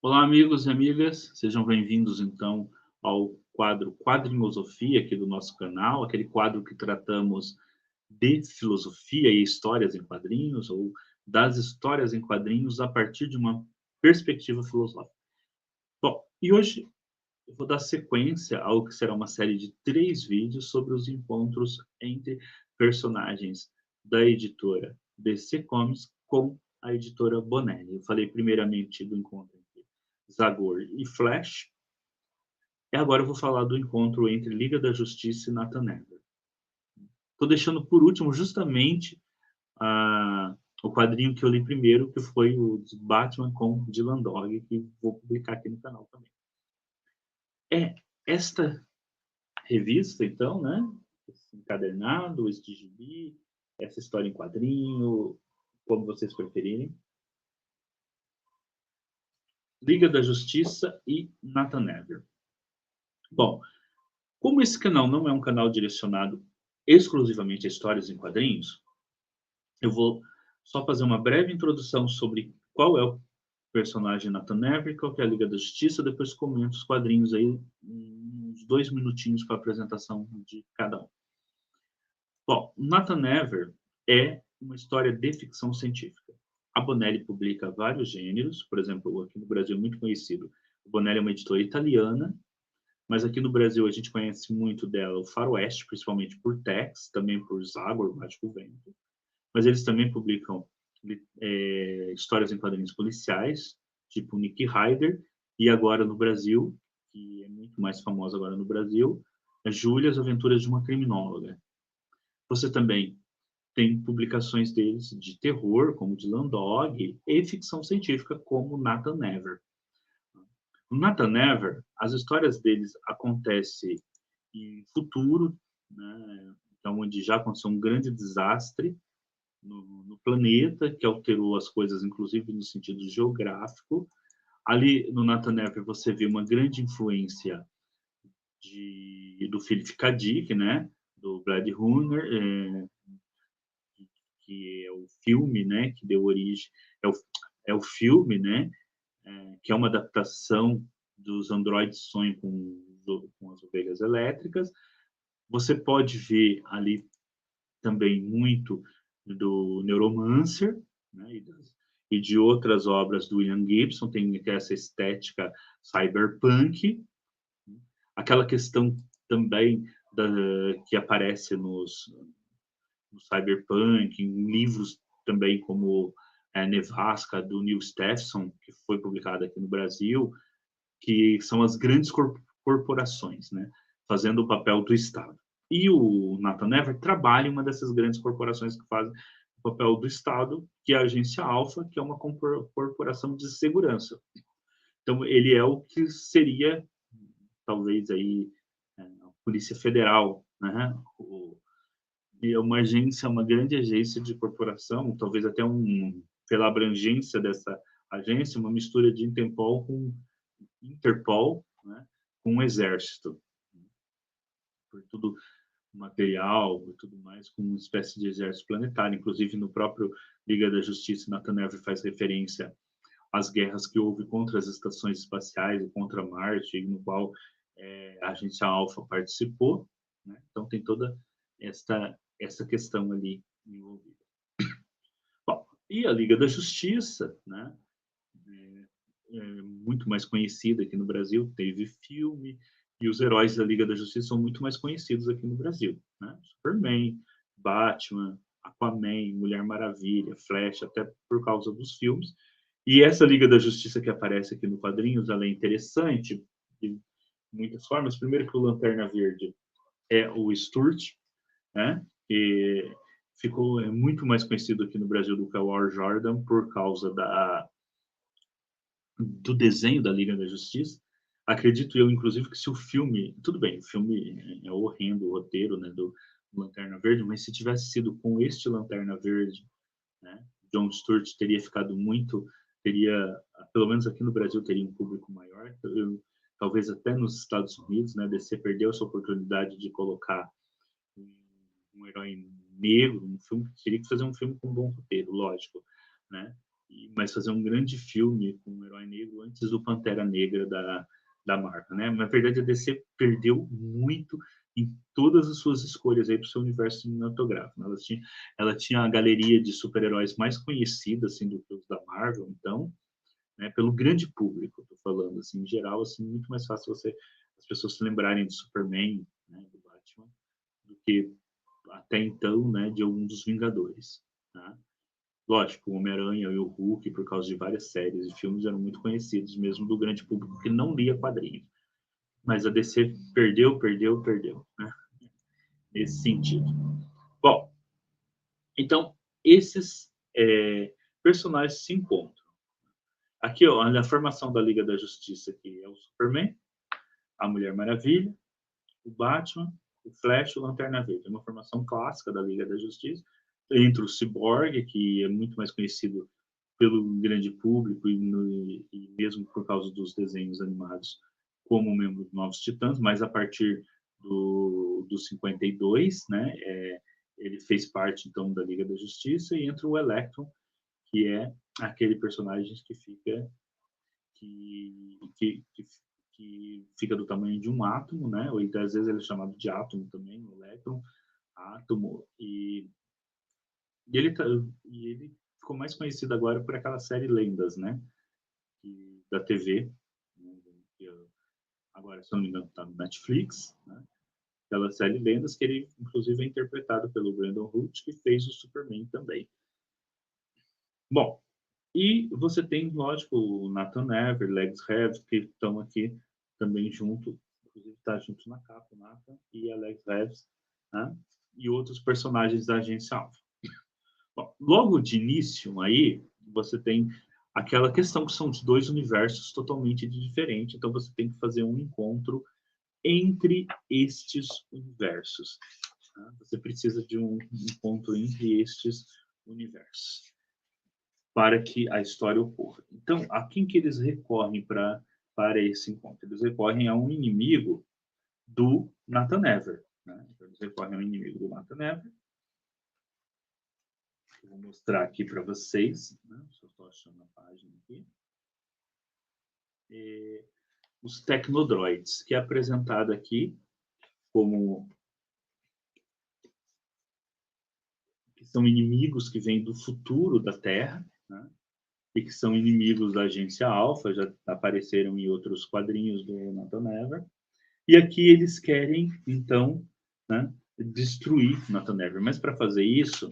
Olá, amigos e amigas, sejam bem-vindos então ao quadro Quadrinhosofia aqui do nosso canal, aquele quadro que tratamos de filosofia e histórias em quadrinhos, ou das histórias em quadrinhos a partir de uma perspectiva filosófica. Bom, e hoje eu vou dar sequência ao que será uma série de 3 vídeos sobre os encontros entre personagens da editora DC Comics com a editora Bonelli. Eu falei primeiramente do encontro entre Zagor e Flash, e agora eu vou falar do encontro entre Liga da Justiça e Nathan Never. Estou deixando por último justamente o quadrinho que eu li primeiro, que foi o de Batman com Dylan Dog, que vou publicar aqui no canal também. É esta revista, então, né? Esse encadernado, este gibi, essa história em quadrinho, como vocês preferirem. Liga da Justiça e Nathan Never. Bom, como esse canal não é um canal direcionado exclusivamente a histórias em quadrinhos, eu vou só fazer uma breve introdução sobre qual é o personagem Nathan Never, qual que é a Liga da Justiça, depois comento os quadrinhos aí, uns 2 minutinhos para a apresentação de cada um. Bom, Nathan Never é uma história de ficção científica. A Bonelli publica vários gêneros, por exemplo, aqui no Brasil é muito conhecido. A Bonelli é uma editora italiana, mas aqui no Brasil a gente conhece muito dela o Faroeste, principalmente por Tex, também por Zagor, Mágico Vento. Mas eles também publicam histórias em quadrinhos policiais, tipo Nick Ryder, e agora no Brasil, que é muito mais famosa agora no Brasil, é Júlia, as Aventuras de uma Criminóloga. Você também tem publicações deles de terror, como Dylan Dog, e ficção científica, como Nathan Never. No Nathan Never, as histórias deles acontecem em futuro, né, então, onde já aconteceu um grande desastre no planeta, que alterou as coisas, inclusive no sentido geográfico. Ali no Nathan Never você vê uma grande influência do Philip K. Dick, né, do Blade Runner, que é o filme, né, que deu origem, é o, é o filme, né, que é uma adaptação dos androides sonham com as ovelhas elétricas. Você pode ver ali também muito do Neuromancer, né, e de outras obras do William Gibson, tem essa estética cyberpunk, aquela questão também que aparece no cyberpunk, em livros também como Nevasca, do Neil Stephenson, que foi publicado aqui no Brasil, que são as grandes corporações, né, fazendo o papel do Estado. E o Nathan Never trabalha em uma dessas grandes corporações que fazem o papel do Estado, que é a Agência Alpha, que é uma corporação de segurança. Então, ele é o que seria, talvez, aí, a Polícia Federal, né? É uma agência, uma grande agência de corporação, talvez até pela abrangência dessa agência, uma mistura de Interpol, né, com o exército, por tudo material e tudo mais, com uma espécie de exército planetário. Inclusive, no próprio Liga da Justiça, Nathan Never faz referência às guerras que houve contra as estações espaciais e contra Marte, no qual a agência Alpha participou, né? Então, tem toda essa questão ali envolvida. Bom, e a Liga da Justiça, né? Muito mais conhecida aqui no Brasil, teve filme, e os heróis da Liga da Justiça são muito mais conhecidos aqui no Brasil, né? Superman, Batman, Aquaman, Mulher Maravilha, Flash, até por causa dos filmes. E essa Liga da Justiça que aparece aqui no quadrinhos, ela é interessante de muitas formas. Primeiro que o Lanterna Verde é o Sturt, né? E ficou muito mais conhecido aqui no Brasil do que o Hal Jordan por causa do desenho da Liga da Justiça. Acredito eu, inclusive, que se o filme... Tudo bem, o filme é horrendo, o roteiro, né, do Lanterna Verde, mas se tivesse sido com este Lanterna Verde, né, John Stewart teria ficado muito... Teria, pelo menos aqui no Brasil, teria um público maior. Talvez até nos Estados Unidos, né, DC perdeu essa oportunidade de colocar um herói negro, um filme, teria que fazer um filme com um bom roteiro, lógico, né? mas fazer um grande filme com um herói negro antes do Pantera Negra da Marvel, né? Na verdade, a DC perdeu muito em todas as suas escolhas aí para o seu universo cinematográfico. Ela tinha a galeria de super-heróis mais conhecida, assim, do que os da Marvel, então, né, pelo grande público, tô falando, assim, em geral, assim, muito mais fácil as pessoas se lembrarem de Superman, né, do Batman, do que até então, né, de algum dos Vingadores, tá? Lógico, o Homem-Aranha e o Hulk, por causa de várias séries e filmes, eram muito conhecidos mesmo do grande público que não lia quadrinhos. Mas a DC perdeu, né? Nesse sentido. Bom, então, esses personagens se encontram. Aqui, ó, a formação da Liga da Justiça, que é o Superman, a Mulher Maravilha, o Batman, o Flash e o Lanterna Verde. É uma formação clássica da Liga da Justiça. Entre o Cyborg, que é muito mais conhecido pelo grande público e mesmo por causa dos desenhos animados como membro dos Novos Titãs, mas a partir do 52, né, ele fez parte então da Liga da Justiça, e entra o Electron, que é aquele personagem que fica que fica do tamanho de um átomo, né? Ou então, às vezes ele é chamado de átomo também, elétron, átomo, e ele, e ele ficou mais conhecido agora por aquela série Lendas, né? Da TV, né? Que agora, se não me engano, está no Netflix, né? Aquela série Lendas, que ele, inclusive, é interpretado pelo Brandon Root, que fez o Superman também. Bom, e você tem, lógico, o Nathan Never, Legs Reeves, que estão aqui também junto, inclusive está junto na capa, o Nathan e a Legs Reeves, né? E outros personagens da Agência Alpha. Bom, logo de início aí, você tem aquela questão que são os dois universos totalmente diferentes, então você tem que fazer um encontro entre estes universos. Tá? Você precisa de um encontro entre estes universos para que a história ocorra. Então, a quem que eles recorrem para esse encontro? Eles recorrem a um inimigo do Nathan Never. Né? Então, eles recorrem a um inimigo do Nathan Never. Eu vou mostrar aqui para vocês. Né? Só estou achando a página aqui. Os Tecnodroids, que é apresentado aqui como que são inimigos que vêm do futuro da Terra, né? E que são inimigos da Agência Alpha, já apareceram em outros quadrinhos do Nathan Never. E aqui eles querem, então, né, destruir Nathan Never. Mas para fazer isso,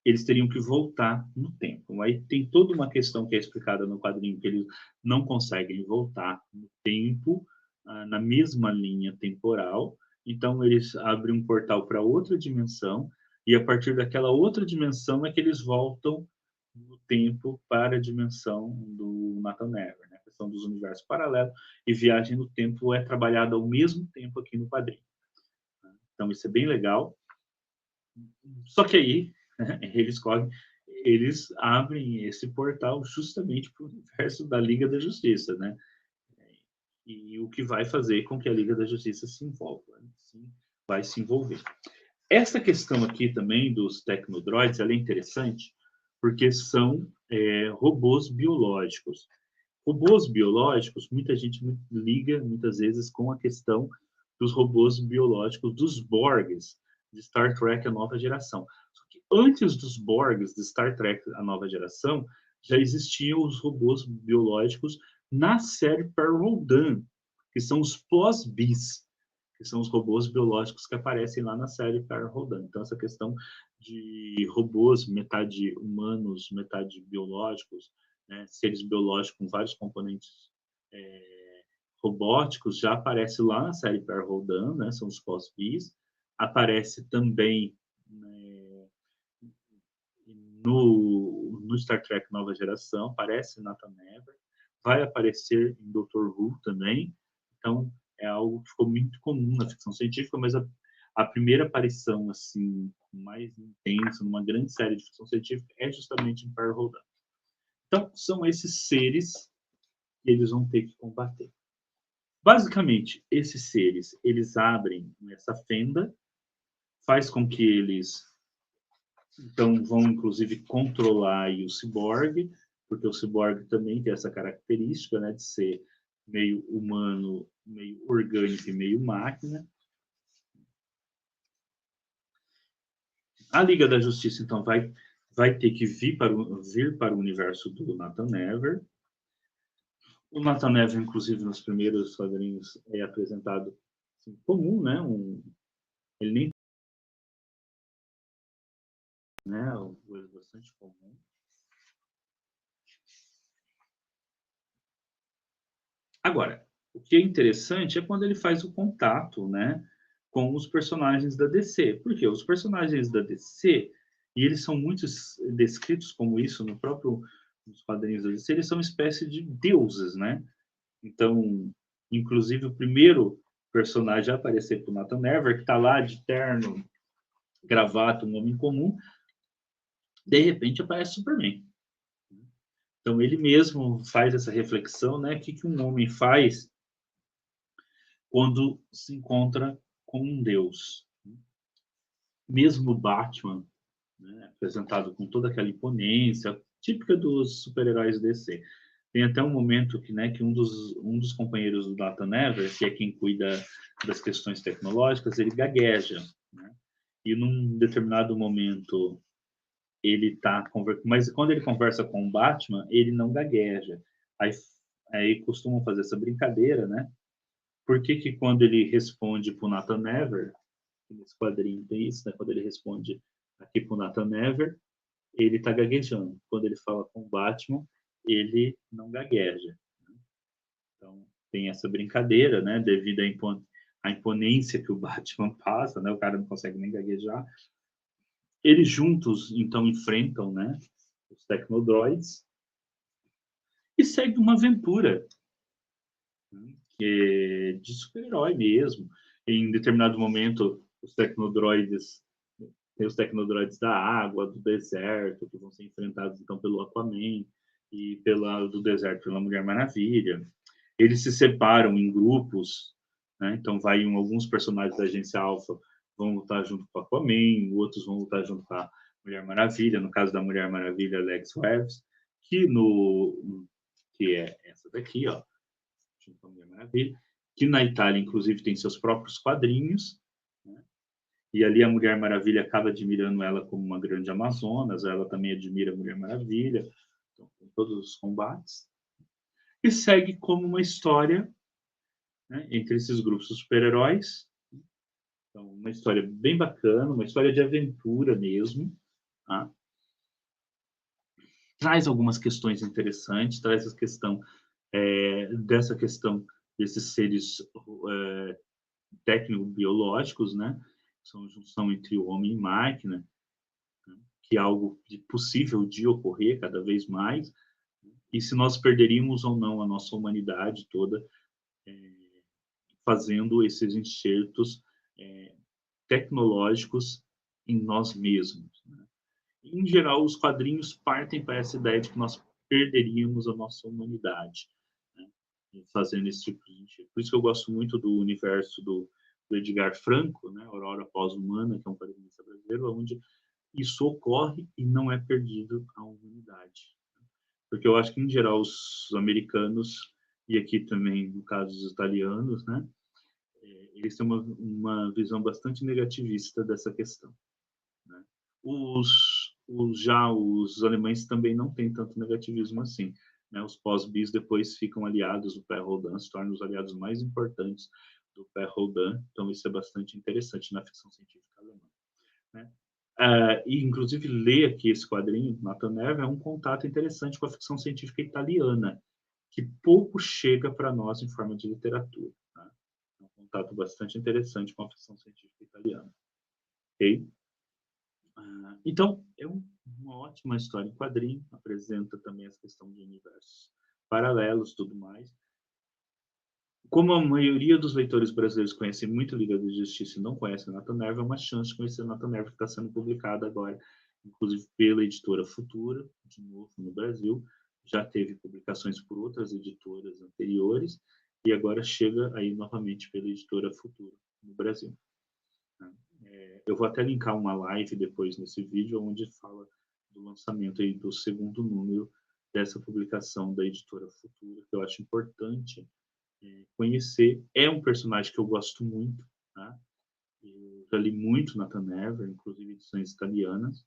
eles teriam que voltar no tempo. Aí tem toda uma questão que é explicada no quadrinho, que eles não conseguem voltar no tempo, na mesma linha temporal. Então, eles abrem um portal para outra dimensão, e a partir daquela outra dimensão é que eles voltam no tempo para a dimensão do Nathan Never, né? A questão dos universos paralelos e viagem no tempo é trabalhada ao mesmo tempo aqui no quadrinho. Então, isso é bem legal. Só que aí, né, eles abrem esse portal justamente para o universo da Liga da Justiça, né? E o que vai fazer com que a Liga da Justiça se envolva, né? Sim, vai se envolver. Essa questão aqui também dos tecnodroids, ela é interessante porque são robôs biológicos. Robôs biológicos, muita gente liga muitas vezes com a questão dos robôs biológicos dos Borgs de Star Trek A Nova Geração. Só que antes dos Borgs de Star Trek A Nova Geração, já existiam os robôs biológicos na série Perrodin, que são os pós-bis, que são os robôs biológicos que aparecem lá na série Perrodin. Então, essa questão de robôs metade humanos, metade biológicos, né, seres biológicos com vários componentes robóticos, já aparece lá na série Perrodin, né, são os pós-bis. Aparece também, né, no Star Trek Nova Geração, aparece Nathan Never, vai aparecer em Doctor Who também. Então, é algo que ficou muito comum na ficção científica, mas a primeira aparição assim mais intensa numa grande série de ficção científica é justamente em Perrodin. Então, são esses seres que eles vão ter que combater. Basicamente, esses seres, eles abrem essa fenda, faz com que eles então vão inclusive controlar aí o ciborgue, porque o ciborgue também tem essa característica, né, de ser meio humano, meio orgânico e meio máquina. A Liga da Justiça, então, vai ter que vir para o universo do Nathan Never. O Nathan Never, inclusive, nos primeiros quadrinhos, é apresentado assim, comum, né? Ele nem né? Uma coisa bastante comum. Agora, o que é interessante é quando ele faz o contato, né, com os personagens da DC. Porque os personagens da DC, e eles são muito descritos como isso no próprio nos quadrinhos da DC, eles são uma espécie de deuses, né? Então, inclusive o primeiro personagem a aparecer para o Nathan Never, que está lá de terno, gravata, um homem comum, de repente aparece Superman. Então ele mesmo faz essa reflexão, né? O que um homem faz quando se encontra com um Deus? Mesmo Batman, né, apresentado com toda aquela imponência típica dos super-heróis DC. Tem até um momento que, né, que um dos companheiros do Nathan Never, que é quem cuida das questões tecnológicas, ele gagueja, né? E num determinado momento ele tá conversando, mas quando ele conversa com o Batman, ele não gagueja. Aí, aí costumam fazer essa brincadeira, né? Por que que quando ele responde para o Nathan Never, nesse quadrinho tem isso, né? Quando ele responde aqui para o Nathan Never, ele está gaguejando. Quando ele fala com o Batman, ele não gagueja. Então, tem essa brincadeira, né? Devido à imponência que o Batman passa, né? O cara não consegue nem gaguejar. Eles juntos, então, enfrentam, né? Os Tecnodroids e segue uma aventura, né, que é de super-herói mesmo. Em determinado momento, tem os tecnodroides da água, do deserto, que vão ser enfrentados então pelo Aquaman e do deserto pela Mulher Maravilha. Eles se separam em grupos, né? Então alguns personagens da Agência Alpha vão lutar junto com o Aquaman, outros vão lutar junto com a Mulher Maravilha. No caso da Mulher Maravilha, Alex Reeves, que é essa daqui, ó, junto com a Mulher Maravilha, que na Itália, inclusive, tem seus próprios quadrinhos, né? E ali a Mulher Maravilha acaba admirando ela como uma grande Amazonas, ela também admira a Mulher Maravilha, então, com todos os combates. E segue como uma história, né, entre esses grupos de super-heróis. Então, uma história bem bacana, uma história de aventura mesmo. Tá? Traz algumas questões interessantes, traz a questão dessa questão desses seres técnico-biológicos, né? São a junção entre o homem e máquina, né? Que é algo possível de ocorrer cada vez mais. E se nós perderíamos ou não a nossa humanidade toda fazendo esses enxertos tecnológicos em nós mesmos, né? Em geral, os quadrinhos partem para essa ideia de que nós perderíamos a nossa humanidade, né, fazendo esse tipo de enxerto. Por isso que eu gosto muito do universo do Edgar Franco, né, Aurora Pós-Humana, que é um quadrinista brasileiro, onde isso ocorre e não é perdido a humanidade. Porque eu acho que, em geral, os americanos, e aqui também, no caso, os italianos, né, eles têm uma visão bastante negativista dessa questão, né? Já os alemães também não têm tanto negativismo assim, né? Os pós-bis depois ficam aliados do pré-Rodin, se tornam os aliados mais importantes do pré-Rodin, então isso é bastante interessante na ficção científica alemã, né? E inclusive ler aqui esse quadrinho, Nathan Never, é um contato interessante com a ficção científica italiana, que pouco chega para nós em forma de literatura, né? É um contato bastante interessante com a ficção científica italiana. Ok? Então, é uma ótima história em quadrinho, apresenta também essa questão de universos paralelos e tudo mais. Como a maioria dos leitores brasileiros conhecem muito Liga da Justiça e não conhecem Nathan Never, é uma chance de conhecer Nathan Never, que está sendo publicada agora, inclusive pela editora Futura, de novo no Brasil. Já teve publicações por outras editoras anteriores e agora chega aí novamente pela editora Futura no Brasil. Eu vou até linkar uma live depois nesse vídeo, onde fala do lançamento aí do segundo número dessa publicação da Editora Futura, que eu acho importante conhecer. É um personagem que eu gosto muito, tá? Eu já li muito Nathan Never, inclusive edições italianas.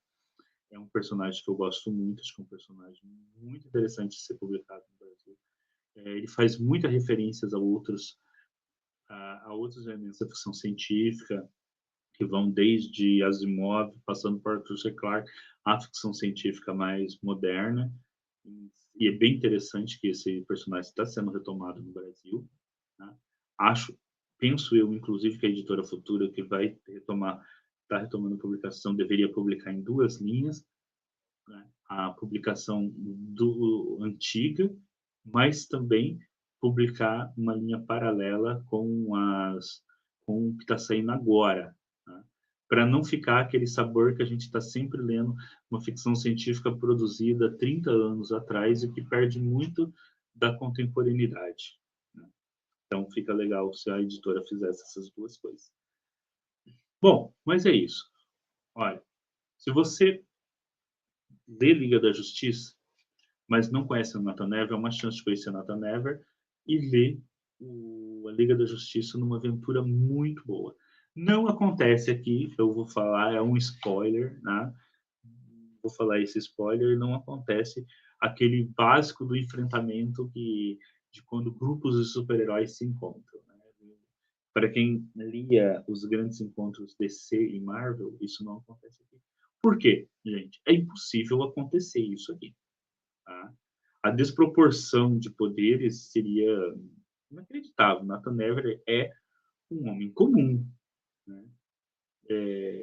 É um personagem que eu gosto muito, acho que é um personagem muito interessante de ser publicado no Brasil. Ele faz muitas referências a outros elementos da ficção científica, que vão desde Asimov, passando por Arthur C. Clarke, a ficção científica mais moderna. E é bem interessante que esse personagem está sendo retomado no Brasil. Tá? Penso eu, inclusive, que a Editora Futura, que vai está retomando a publicação, deveria publicar em 2 linhas, né? A publicação antiga, mas também publicar uma linha paralela com o que está saindo agora, tá? Para não ficar aquele sabor que a gente está sempre lendo uma ficção científica produzida 30 anos atrás e que perde muito da contemporaneidade, né? Então fica legal se a editora fizesse essas 2 coisas. Bom, mas é isso. Olha, se você lê Liga da Justiça, mas não conhece o Nathan Never, é uma chance de conhecer o Nathan Never e ler a Liga da Justiça numa aventura muito boa. Não acontece aqui, eu vou falar, é um spoiler, né? Vou falar esse spoiler, não acontece aquele básico do enfrentamento de quando grupos de super-heróis se encontram, né? Para quem lia os grandes encontros DC e Marvel, isso não acontece aqui. Por quê, gente? É impossível acontecer isso aqui. Tá? A desproporção de poderes seria inacreditável. Nathan Never é um homem comum, né?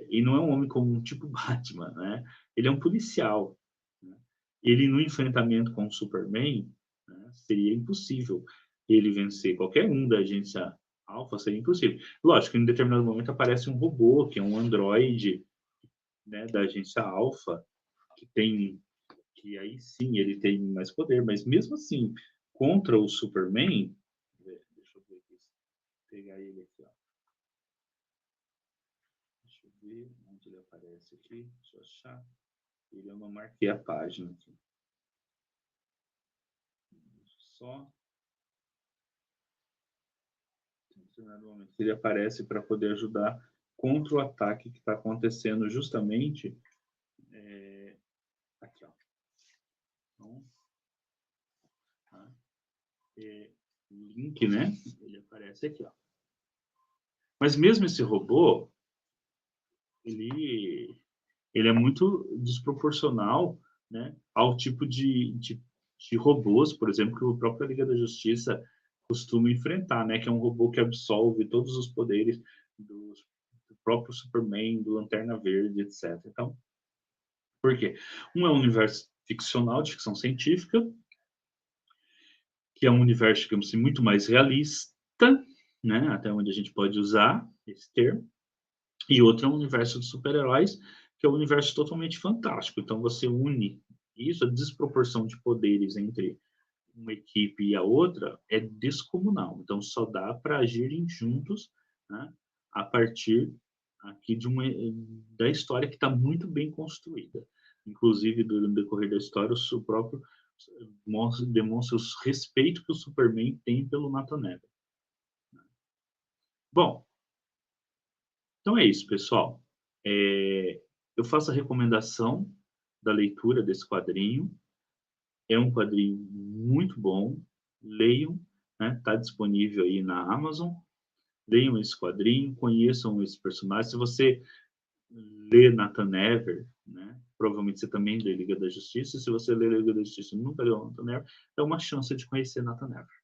E não é um homem comum tipo Batman, né? Ele é um policial, né? Ele no enfrentamento com o Superman, né, seria impossível ele vencer qualquer um da agência Alpha, seria impossível. Lógico que em determinado momento aparece um robô, que é um androide, né, da agência Alpha, que aí sim ele tem mais poder, mas mesmo assim, contra o Superman, deixa eu ver aqui, pegar ele aqui, ó. Deixa eu ver onde ele aparece aqui, deixa eu achar. Eu não marquei a página aqui. Só. Em determinado momento ele aparece para poder ajudar contra o ataque que está acontecendo justamente aqui, ó. Então, tá? O link, né? Ele aparece aqui, ó. Mas mesmo esse robô, ele é muito desproporcional, né, ao tipo de robôs, por exemplo, que o próprio Liga da Justiça costuma enfrentar, né, que é um robô que absorve todos os poderes do próprio Superman, do Lanterna Verde, etc. Então, por quê? Um é um universo ficcional, de ficção científica, que é um universo, digamos assim, muito mais realista, né, até onde a gente pode usar esse termo. E outro é um universo de super-heróis, que é um universo totalmente fantástico. Então você une isso, a desproporção de poderes entre uma equipe e a outra é descomunal. Então só dá para agirem juntos, né, a partir aqui da história que está muito bem construída. Inclusive, durante o decorrer da história, o próprio demonstra o respeito que o Superman tem pelo Nathan Never. Bom, então é isso, pessoal. Eu faço a recomendação da leitura desse quadrinho. É um quadrinho muito bom. Leiam, né? Está disponível aí na Amazon. Leiam esse quadrinho, conheçam esse personagem. Se você lê Nathan Never, né? Provavelmente você também lê Liga da Justiça. Se você lê Liga da Justiça e nunca leu Nathan Never, é uma chance de conhecer Nathan Never.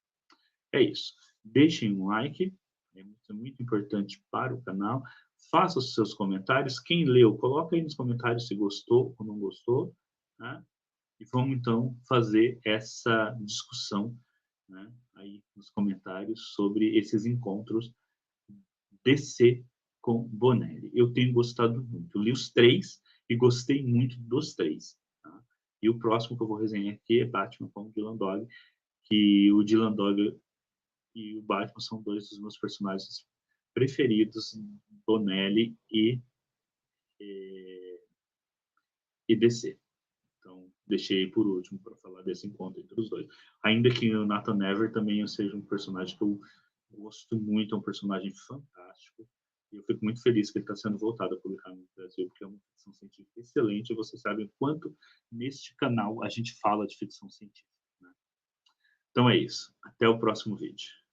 É isso. Deixem um like, é muito importante para o canal. Faça os seus comentários. Quem leu, coloca aí nos comentários se gostou ou não gostou, né? E vamos então fazer essa discussão, né, aí nos comentários sobre esses encontros DC com Bonelli. Eu tenho gostado muito. Eu li os 3 e gostei muito dos 3. Tá? E o próximo que eu vou resenhar aqui é Batman com o Dylan Dog, que o Dylan Dog e o Batman são 2 dos meus personagens preferidos, Bonelli e DC. Então, deixei por último para falar desse encontro entre os dois. Ainda que o Nathan Never também eu seja um personagem que eu gosto muito, é um personagem fantástico. E eu fico muito feliz que ele está sendo voltado a publicar no Brasil, porque é uma ficção científica excelente. E vocês sabem o quanto neste canal a gente fala de ficção científica, né? Então é isso. Até o próximo vídeo.